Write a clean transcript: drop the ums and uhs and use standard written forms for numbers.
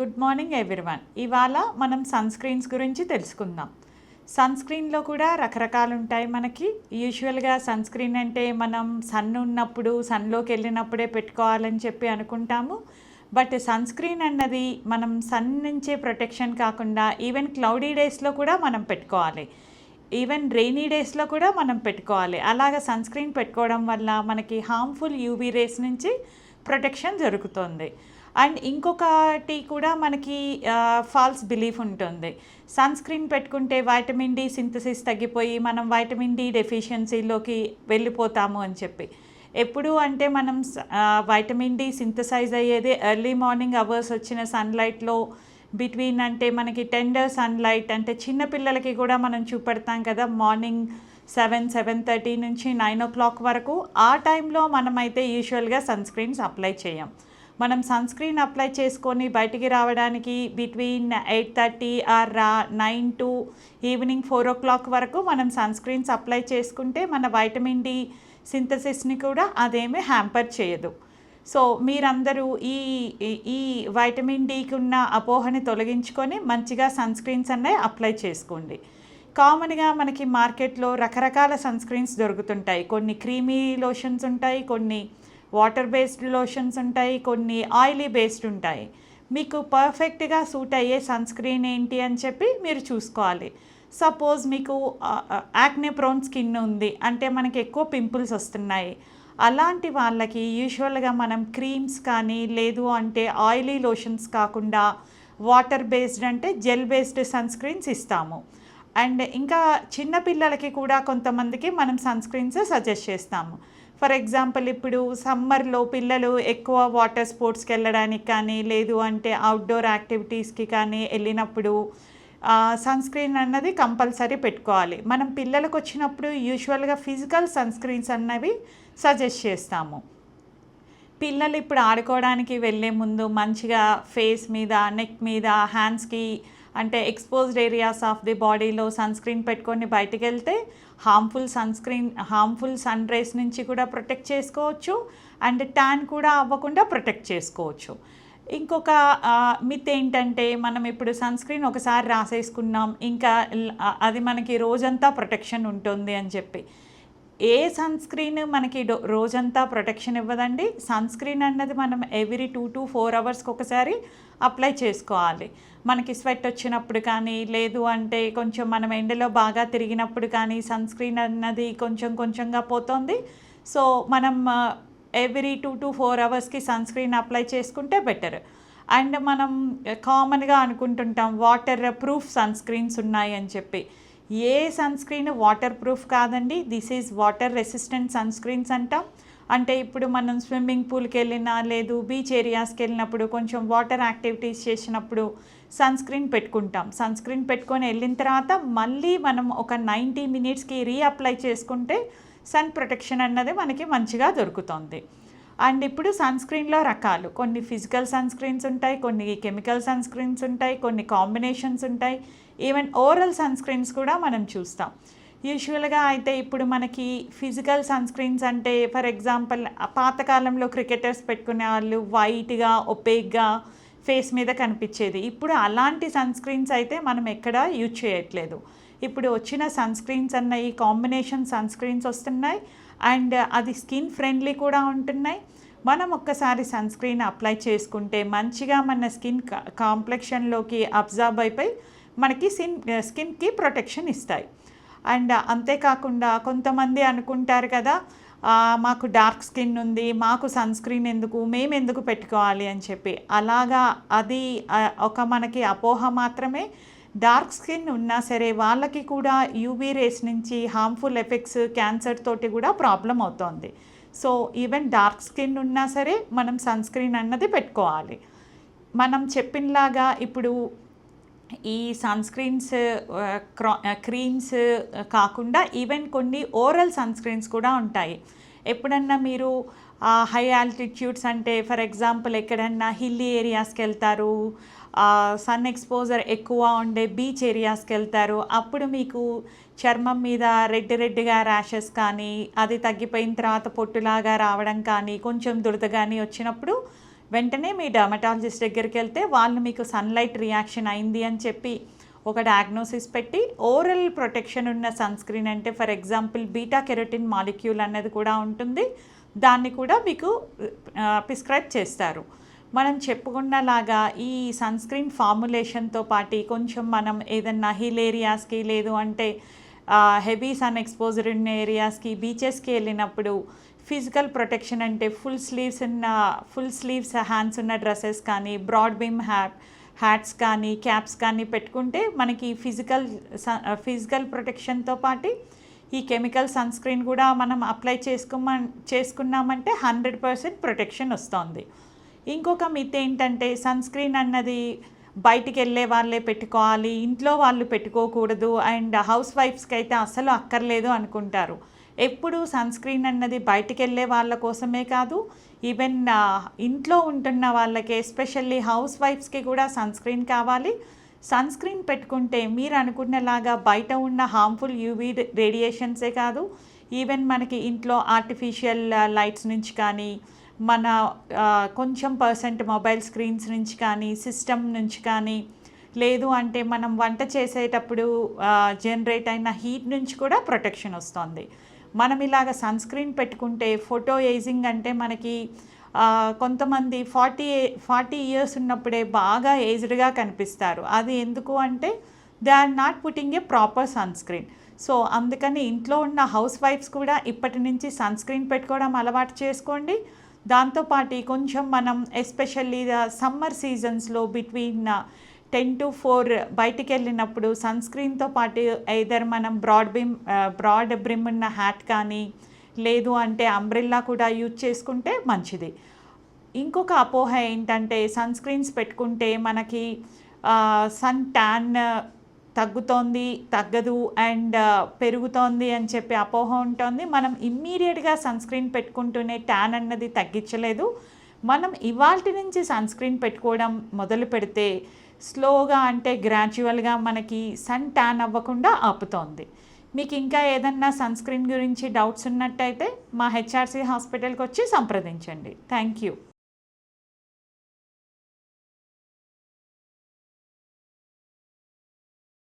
Good morning everyone. ఇవాళ మనం sun screens గురించి తెలుసుకుందాం. సన్ స్క్రీన్లో కూడా రకరకాలు ఉంటాయి. మనకి యూజువల్గా సన్ స్క్రీన్ అంటే మనం సన్ ఉన్నప్పుడు సన్లోకి వెళ్ళినప్పుడే పెట్టుకోవాలని చెప్పి అనుకుంటాము. బట్ సన్ స్క్రీన్ అన్నది మనం సన్ నుంచే ప్రొటెక్షన్ కాకుండా ఈవెన్ క్లౌడీ డేస్లో కూడా మనం పెట్టుకోవాలి. ఈవెన్ రెయినీ డేస్లో కూడా మనం పెట్టుకోవాలి. అలాగ సన్ స్క్రీన్ పెట్టుకోవడం వల్ల మనకి హార్మ్ఫుల్ యూవీ రేస్ నుంచి ప్రొటెక్షన్ జరుగుతుంది. అండ్ ఇంకొకటి కూడా మనకి ఫాల్స్ బిలీఫ్ ఉంటుంది. సన్ స్క్రీన్ పెట్టుకుంటే వైటమిన్ డి సింథసిస్ తగ్గిపోయి మనం వైటమిన్ డి డెఫిషియన్సీలోకి వెళ్ళిపోతాము అని చెప్పి. ఎప్పుడు అంటే మనం వైటమిన్ డి సింథసైజ్ అయ్యేది ఎర్లీ మార్నింగ్ అవర్స్ వచ్చిన సన్లైట్లో బిట్వీన్ అంటే మనకి టెండర్ సన్లైట్ అంటే చిన్నపిల్లలకి కూడా మనం చూపెడతాం కదా, మార్నింగ్ 7:30 నుంచి 9 o'clock వరకు. ఆ టైంలో మనమైతే యూజువల్గా సన్ స్క్రీన్స్ అప్లై చేయం. మనం సన్ స్క్రీన్ అప్లై చేసుకొని బయటికి రావడానికి between 8:30 are 9 to evening 4 o'clock వరకు మనం సన్ స్క్రీన్స్ అప్లై చేసుకుంటే మన వైటమిన్ డి సింథసిస్ని కూడా అదేమీ హ్యాంపర్ చేయదు. సో మీరందరూ ఈ వైటమిన్ డికి ఉన్న అపోహని తొలగించుకొని మంచిగా సన్ స్క్రీన్స్ అన్నీ అప్లై చేసుకోండి. కామన్గా మనకి మార్కెట్లో రకరకాల సన్ స్క్రీన్స్ దొరుకుతుంటాయి. కొన్ని క్రీమీ లోషన్స్ ఉంటాయి, కొన్ని వాటర్ బేస్డ్ లోషన్స్ ఉంటాయి, కొన్ని ఆయిలీ బేస్డ్ ఉంటాయి. మీకు పర్ఫెక్ట్గా సూట్ అయ్యే సన్ స్క్రీన్ ఏంటి అని చెప్పి మీరు చూసుకోవాలి. సపోజ్ మీకు యాక్నే ప్రోన్ స్కిన్ ఉంది అంటే మనకి ఎక్కువ పింపుల్స్ వస్తున్నాయి. అలాంటి వాళ్ళకి యూజువల్గా మనం క్రీమ్స్ కానీ లేదు అంటే ఆయిలీ లోషన్స్ కాకుండా వాటర్ బేస్డ్ అంటే జెల్ బేస్డ్ సన్ స్క్రీన్స్ ఇస్తాము. అండ్ ఇంకా చిన్నపిల్లలకి కూడా కొంతమందికి మనం సన్ స్క్రీన్స్ సజెస్ట్ చేస్తాము. ఫర్ ఎగ్జాంపుల్ ఇప్పుడు సమ్మర్లో పిల్లలు ఎక్కువ వాటర్ స్పోర్ట్స్కి వెళ్ళడానికి కానీ లేదు అంటే అవుట్డోర్ యాక్టివిటీస్కి కానీ వెళ్ళినప్పుడు సన్ స్క్రీన్ అన్నది కంపల్సరీ పెట్టుకోవాలి. మనం పిల్లలకు వచ్చినప్పుడు యూజువల్గా ఫిజికల్ సన్ స్క్రీన్స్ అన్నవి సజెస్ట్ చేస్తాము. పిల్లలు ఇప్పుడు ఆడుకోవడానికి వెళ్ళే ముందు మంచిగా ఫేస్ మీద, నెక్ మీద, హ్యాండ్స్కి అంటే ఎక్స్పోజ్డ్ ఏరియాస్ ఆఫ్ ది బాడీలో సన్ స్క్రీన్ పెట్టుకొని బయటికి వెళ్తే హార్మ్ఫుల్ సన్ రేస్ నుంచి కూడా ప్రొటెక్ట్ చేసుకోవచ్చు అండ్ ట్యాన్ కూడా అవ్వకుండా ప్రొటెక్ట్ చేసుకోవచ్చు. ఇంకొక మిత్ ఏంటంటే మనం ఇప్పుడు సన్ స్క్రీన్ ఒకసారి రాసేసుకున్నాం ఇంకా అది మనకి రోజంతా ప్రొటెక్షన్ ఉంటుంది అని చెప్పి. ఏ సన్ స్క్రీన్ మనకి రోజంతా ప్రొటెక్షన్ ఇవ్వదండి. సన్ స్క్రీన్ అన్నది మనం ఎవ్రీ 2 to 4 hours ఒకసారి అప్లై చేసుకోవాలి. మనకి స్వెట్ వచ్చినప్పుడు కానీ లేదు అంటే కొంచెం మనం ఎండలో బాగా తిరిగినప్పుడు కానీ సన్ స్క్రీన్ అన్నది కొంచెంగా పోతుంది. సో మనం every 2 to 4 hours sunscreen apply చేసుకుంటే బెటర్. అండ్ మనం కామన్గా అనుకుంటుంటాం వాటర్ ప్రూఫ్ సన్ స్క్రీన్స్ ఉన్నాయి అని చెప్పి. ఏ సన్ స్క్రీన్ వాటర్ ప్రూఫ్ కాదండి. This is water resistant sunscreens అంటాం. అంటే ఇప్పుడు మనం స్విమ్మింగ్ పూల్కి వెళ్ళినా లేదు బీచ్ ఏరియాస్కి వెళ్ళినప్పుడు కొంచెం వాటర్ యాక్టివిటీస్ చేసినప్పుడు సన్ స్క్రీన్ పెట్టుకుంటాం. సన్ స్క్రీన్ పెట్టుకొని వెళ్ళిన తర్వాత మళ్ళీ మనం ఒక 90 minutesకి రీఅప్లై చేసుకుంటే సన్ ప్రొటెక్షన్ అన్నది మనకి మంచిగా దొరుకుతుంది. అండ్ ఇప్పుడు సన్ స్క్రీన్లో రకాలు, కొన్ని ఫిజికల్ సన్ స్క్రీన్స్ ఉంటాయి, కొన్ని కెమికల్ సన్ స్క్రీన్స్ ఉంటాయి, కొన్ని కాంబినేషన్స్ ఉంటాయి, ఈవెన్ ఓరల్ సన్ స్క్రీన్స్ కూడా మనం చూస్తాం. యూజువల్గా అయితే ఇప్పుడు మనకి ఫిజికల్ సన్ స్క్రీన్స్ అంటే ఫర్ ఎగ్జాంపుల్ పాతకాలంలో క్రికెటర్స్ పెట్టుకునే వాళ్ళు వైట్గా ఒపేక్గా ఫేస్ మీద కనిపించేది. ఇప్పుడు అలాంటి సన్ స్క్రీన్స్ అయితే మనం ఎక్కడ యూజ్ చేయట్లేదు. ఇప్పుడు వచ్చిన సన్ స్క్రీన్స్ అన్న ఈ కాంబినేషన్ సన్ స్క్రీన్స్ వస్తున్నాయి అండ్ అది స్కిన్ ఫ్రెండ్లీ కూడా ఉంటున్నాయి. మనం ఒక్కసారి సన్ స్క్రీన్ అప్లై చేసుకుంటే మంచిగా మన స్కిన్ కాంప్లెక్షన్లోకి అబ్జర్బ్ అయిపోయి మనకి స్కిన్కి ప్రొటెక్షన్ ఇస్తాయి. అండ్ అంతేకాకుండా కొంతమంది అనుకుంటారు కదా, మాకు డార్క్ స్కిన్ ఉంది, మాకు సన్ స్క్రీన్ ఎందుకు, మేము ఎందుకు పెట్టుకోవాలి అని చెప్పి. అలాగా అది ఒక మనకి అపోహ మాత్రమే. డార్క్ స్కిన్ ఉన్నా సరే వాళ్ళకి కూడా యూవీ రేస్ నుంచి హార్మ్ఫుల్ ఎఫెక్ట్స్ క్యాన్సర్ తోటి కూడా ప్రాబ్లం అవుతుంది. సో ఈవెన్ డార్క్ స్కిన్ ఉన్నా సరే మనం సన్ స్క్రీన్ అన్నది పెట్టుకోవాలి. మనం చెప్పినలాగా ఇప్పుడు ఈ సన్ స్క్రీన్స్ క్రీమ్స్ కాకుండా ఈవెన్ కొన్ని ఓరల్ సన్ స్క్రీన్స్ కూడా ఉంటాయి. ఎప్పుడన్నా మీరు హై ఆల్టిట్యూడ్స్ అంటే ఫర్ ఎగ్జాంపుల్ ఎక్కడన్నా హిల్లీ ఏరియాస్కి వెళ్తారు, సన్ ఎక్స్పోజర్ ఎక్కువ ఉండే బీచ్ ఏరియాస్కి వెళ్తారు, అప్పుడు మీకు చర్మం మీద రెడ్గా ర్యాషెస్ కానీ అది తగ్గిపోయిన తర్వాత పొట్టులాగా రావడం కానీ కొంచెం దురద కానీ వచ్చినప్పుడు వెంటనే మీ డర్మటాలజిస్ట్ దగ్గరికి వెళ్తే వాళ్ళు మీకు సన్లైట్ రియాక్షన్ అయింది అని చెప్పి ఒక డయాగ్నోసిస్ పెట్టి ఓరల్ ప్రొటెక్షన్ ఉన్న సన్ స్క్రీన్ అంటే for example beta carotene molecule అన్నది కూడా ఉంటుంది, దాన్ని కూడా మీకు ప్రిస్క్రైబ్ చేస్తారు. మనం చెప్పుకున్నలాగా ఈ సన్ స్క్రీన్ ఫార్ములేషన్తో పాటు కొంచెం మనం ఏదన్నా హిల్ ఏరియాస్కి లేదు అంటే హెవీ సన్ ఎక్స్పోజర్ ఉన్న ఏరియాస్కి బీచెస్కి వెళ్ళినప్పుడు ఫిజికల్ ప్రొటెక్షన్ అంటే ఫుల్ స్లీవ్స్ హ్యాండ్స్ ఉన్న డ్రెస్సెస్ కానీ బ్రాడ్ బిమ్ హ్యాట్స్ కానీ క్యాప్స్ కానీ పెట్టుకుంటే మనకి ఫిజికల్ ప్రొటెక్షన్తో పాటు ఈ కెమికల్ సన్ స్క్రీన్ కూడా మనం అప్లై చేసుకున్నామంటే 100% ప్రొటెక్షన్ వస్తుంది. ఇంకొక మిత్ ఏంటంటే సన్ స్క్రీన్ అన్నది బయటికి వెళ్ళే వాళ్ళే పెట్టుకోవాలి, ఇంట్లో వాళ్ళు పెట్టుకోకూడదు, అండ్ హౌస్ వైఫ్స్కి అయితే అసలు అక్కర్లేదు అనుకుంటారు. ఎప్పుడు సన్ స్క్రీన్ అన్నది బయటికి వెళ్ళే వాళ్ళ కోసమే కాదు, ఈవెన్ ఇంట్లో ఉంటున్న వాళ్ళకి ఎస్పెషల్లీ హౌస్ వైఫ్స్కి కూడా సన్ స్క్రీన్ కావాలి. సన్ స్క్రీన్ పెట్టుకుంటే మీరు అనుకున్నలాగా బయట ఉన్న హార్మ్ఫుల్ యూవీ రేడియేషన్సే కాదు, ఈవెన్ మనకి ఇంట్లో ఆర్టిఫిషియల్ లైట్స్ నుంచి కానీ మన కొంచెం మొబైల్ స్క్రీన్స్ నుంచి కానీ సిస్టమ్ నుంచి కానీ లేదు అంటే మనం వంట చేసేటప్పుడు జనరేట్ అయిన హీట్ నుంచి కూడా ప్రొటెక్షన్ వస్తుంది. మనం ఇలాగ సన్ స్క్రీన్ పెట్టుకుంటే ఫోటో ఏజింగ్ అంటే మనకి కొంతమంది 40 ఇయర్స్ ఉన్నప్పుడే బాగా ఏజ్డ్గా కనిపిస్తారు. అది ఎందుకు అంటే they are not putting a proper sunscreen. So అందుకని ఇంట్లో ఉన్న హౌస్ వైఫ్స్ కూడా ఇప్పటి నుంచి సన్ స్క్రీన్ పెట్టుకోవడం అలవాటు చేసుకోండి. దాంతోపాటు కొంచెం మనం ఎస్పెషల్లీ సమ్మర్ సీజన్స్లో బిట్వీన్ 10 to 4 బయటికి వెళ్ళినప్పుడు సన్ స్క్రీన్తో పాటు ఐదర్ మనం బ్రాడ్ బ్రిమ్ ఉన్న హ్యాట్ కానీ లేదు అంటే అంబ్రెల్లా కూడా యూజ్ చేసుకుంటే మంచిది. ఇంకొక అపోహ ఏంటంటే సన్ స్క్రీన్స్ పెట్టుకుంటే మనకి సన్ ట్యాన్ తగ్గదు అండ్ పెరుగుతోంది అని చెప్పి అపోహ ఉంటుంది. మనం ఇమ్మీడియట్గా సన్ స్క్రీన్ పెట్టుకుంటూనే ట్యాన్ అన్నది తగ్గించలేదు. మనం ఇవాల్టి నుంచి సన్ స్క్రీన్ పెట్టుకోవడం మొదలు పెడితే స్లోగా అంటే గ్రాడ్యువల్గా మనకి సన్ ట్యాన్ అవ్వకుండా ఆపుతోంది. మీకు ఇంకా ఏదన్నా సన్ స్క్రీన్ గురించి డౌట్స్ ఉన్నట్టయితే మా హెచ్ఆర్సీ హాస్పిటల్కి వచ్చి సంప్రదించండి. Thank you.